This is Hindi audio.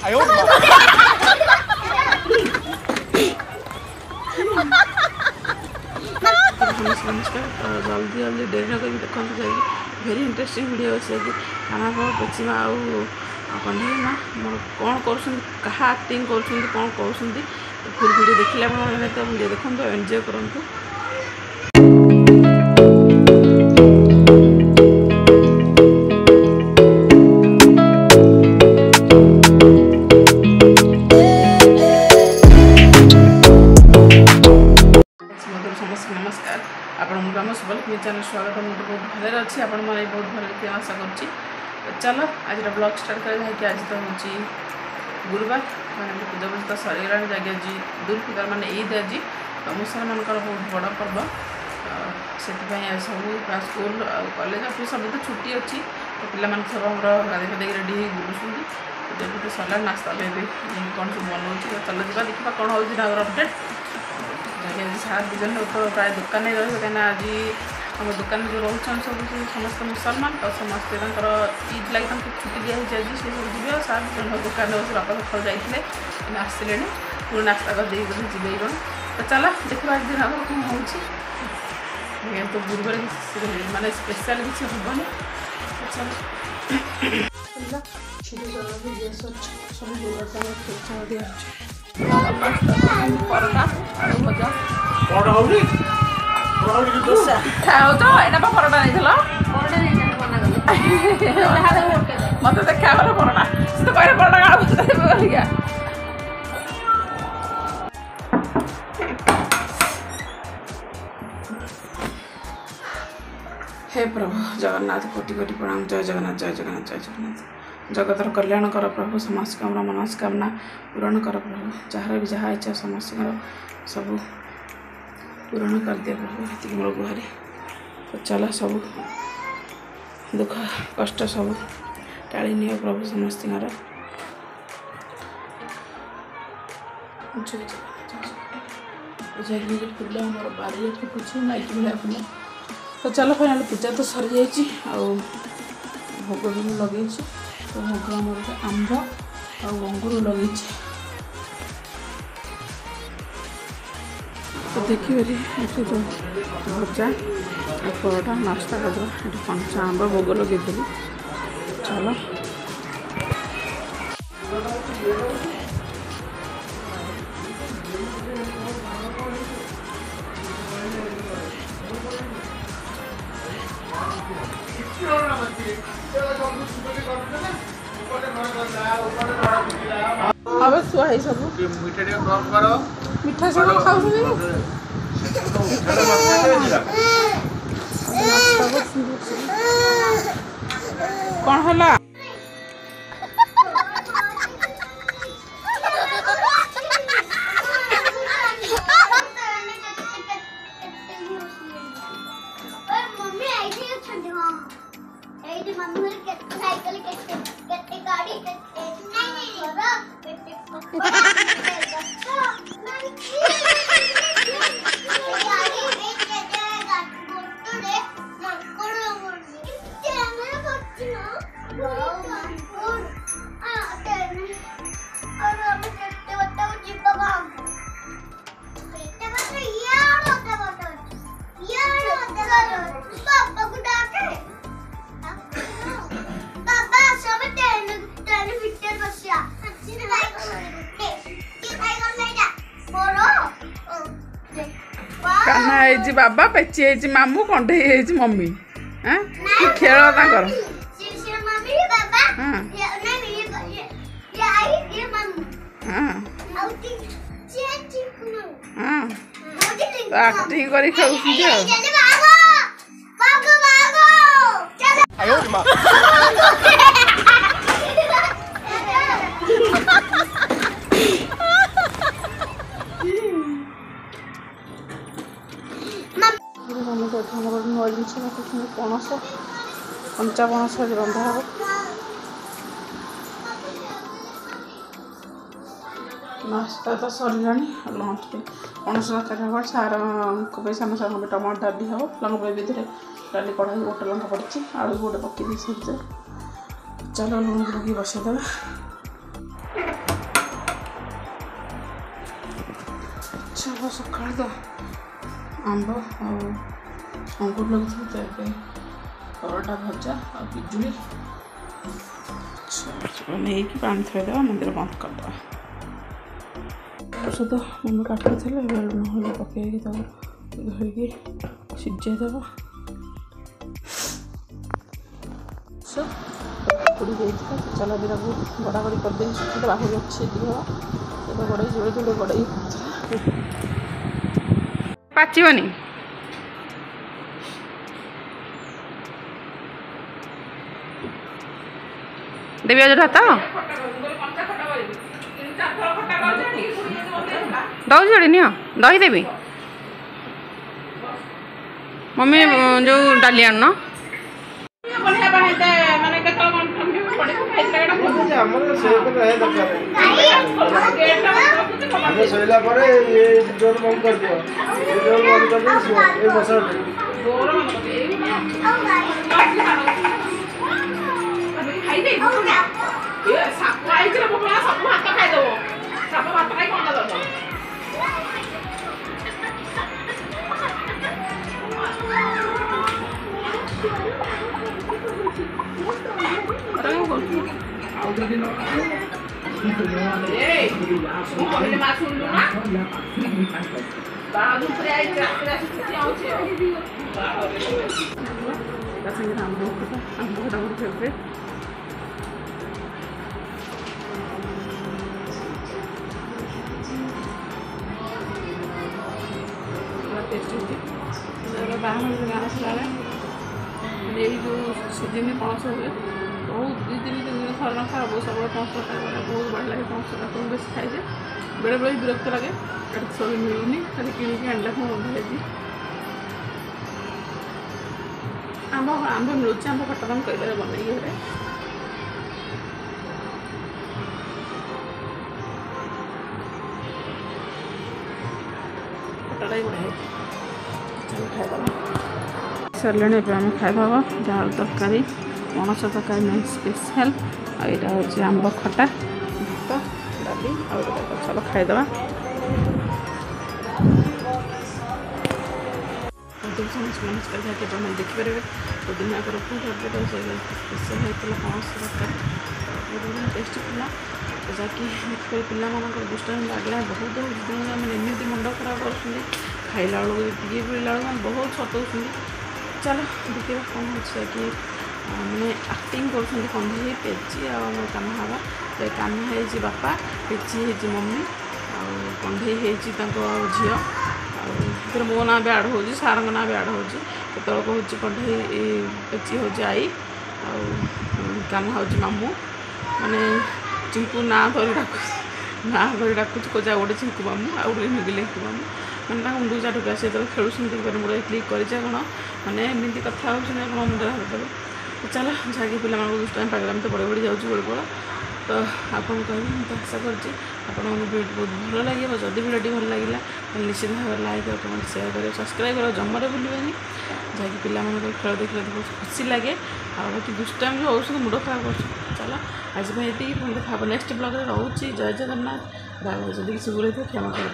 नमस्कार जल्दी जल्दी डेरी न करके देखते जाए भेरी इंटरेस्टिंग वीडियो अच्छे खाना पेचिमा कंढे माँ मोर कौन कर एक्टिंग कर कौन कर फुल वीडियो देखिले तो वीडियो देखो एंजॉय करूँ। नमस्कार आपण आम सुबल चैनल स्वागत मुझे बहुत भले अच्छी आपण मैंने बहुत भले आशा कर चलो आज ब्लॉग स्टार्ट कर आज तो हूँ गुरुवार मैंने पूजा पूजा सरीगला जगह आज दूर फितर माने ईद आज तो मुसलमान बहुत बड़ पर्व से सब स्कूल कॉलेज ऑफिस सब तो छुट्टी अच्छी तो पिला सब हमारे गाधी फादी रेडी हो बुलूँ पूजा पूजा सरला नास्ता भी कौन सब बनाऊँ तो चलो जा देखा कौन हो अपडेट सात दिजन तो प्राय दुकान रही कहीं आज आम दुकान जो रोचान सब समस्त मुसलमान तो समस्त ईद लगे छुट्टी दिखाई आज से सब जी सात जन दुकान बस बापा सकाल जाते आसले पुणी नास्ता करदे बोले जी कौन तो चलो देखा आज दिन आगे कौन हो तो गुरुवार मानने स्पेशल किसी हेनी चलो सब गुरुवार दिया परोटा आलू भजा खाओ तो एटा पा परोटा नहीं मत देखा गला परोटा तो कह परोटा आलू भजा हे प्रभु जगन्नाथ कोटि कोटि प्रणाम जय जगन्नाथ जय जगन्नाथ जय जगन्नाथ जगतर कल्याण कर प्रभु समस्त कामना मनस्कामना पूरण कर प्रभु जार भी जहाँ इच्छा समस्त सब पूरण कर दिया प्रभु ये मोर गुहारी तो चला सब दुख कष्ट सब टाड़ी नि प्रभु समस्त फूल मोर बारे फुटुच नाइकी भाया फूल तो चलो फाइनाल पूजा तो सरी जाइए भोग भी लगे तो भोग आम आंब अंगूर लगे तो देखिए ये तो भजा परोटा नाश्ता करदे ये कंचा आंब भोग लगे चलो अब सुहाई सब मीठा सब खाऊ कौन है कान्हा है बाबा पेची है मामू कंठे है मम्मी हाँ कि खेल ताकर एक्टिंग करी नूआ जिन पणस कंचा पणस रंधा हे नास्ता तो सरला लंच पणस तरकारी हम सार सामने सार टमाटर डाली हम लंका विधि डाली कढ़ाई गोटे लंका पड़ी आलू गोटे पकई दी चलो लुण लुकी बसईदे सकाल तो आंब अंगूर लगे तो ये परोटा भजा और पिजुली नहीं कि पानी थोड़ा मंदिर बंद करदे औषध मम्मी काटू थे ना पकई धोईकी सीझेदेव उड़ी जाता चला दिटा को गड़ागड़ी करदे सुखीदेवा हो अच्छे गड़े जोड़े जोड़े गड़े पाचबनी देवी आज भात दही जोड़ी नियो दही देवी मम्मी जो डाली आन शोला जोर बंद कर दियो जोर बंद कर दियो ये मसाला खाई दे ये साप आई छ बबला सब भात खाई दो सब भात खाई कोन दो अरे बोल आउ दे दिन ए मम्मी मां सुन लो ना बाहर ऊपर आई रास्ता से आउ छे का संग हम लोग फेवरेट बाहर गाँव आसला जो सीजन पणस हुए बहुत 2-3 दिन थर न खा बहुत सब पणस खाए बहुत बढ़िया लगे पणस तुम बेस खाए बेले बेले विरक्त लगे सब मिलूनी खाली किणिकी आनला खाई आंब आंब मिलूँ आंब खटा तुम कई बनई घरे खटाटा ही बढ़िया खाईदे सरले आम खाईदबा दाल तरकारी पणस तरकारी मेन स्पेशल आईटा हूँ आंब खटा भात डाली चलो खाईदबा नमस्कार मैंने देखिपारे तो दिन आगे स्पेशल होता पणस तरकारी बहुत टेस्टी था जहाँकि देखिए पिला दुष्टामी लगला बहुत मैंने एमती मुंड खराब कर खाइला बेलू टी पीला बेलू बहुत सतौं चलो देखिए कौन हो कि मैंने एक्टिंग कर कंधी पेची आम कान्हा तो कान्हा है बापा पेची है मम्मी कंधे झी आर मो ना भी आड हो सार ना भी आड हो कहूँ कंधे पेची हूँ आई कान्हा हूँ मामू माने चिंकू ना धरी डाकुच कोजा गोटे चिंकू मामू आउ गोटे निगिले मामू मैंने मुंड चाटुक आसे तो खेलुं मुझे क्लिक कर मैंने एमती कथा हो मुंड हाथ देवे चलो जहाँकि पिला दुष्टामी पागलामी तो बढ़ी बढ़ी जाऊँ बड़े बड़ा तो आपन कह आशा करती बहुत भल लगे जदि भिडियो भल लगे निश्चित भाव लाइक और कमेंट शेयर करें सब्सक्राइब करें जमारे भूलें जहाँकि पिला खेल देखने बहुत खुशी लगे आगे दुष्टामी जो औषध मुंड खराब कर चलो आज ये देखा नेक्स्ट ब्लॉग रोचे जय जगन्नाथ बाय जब किसी भूल क्षमा कर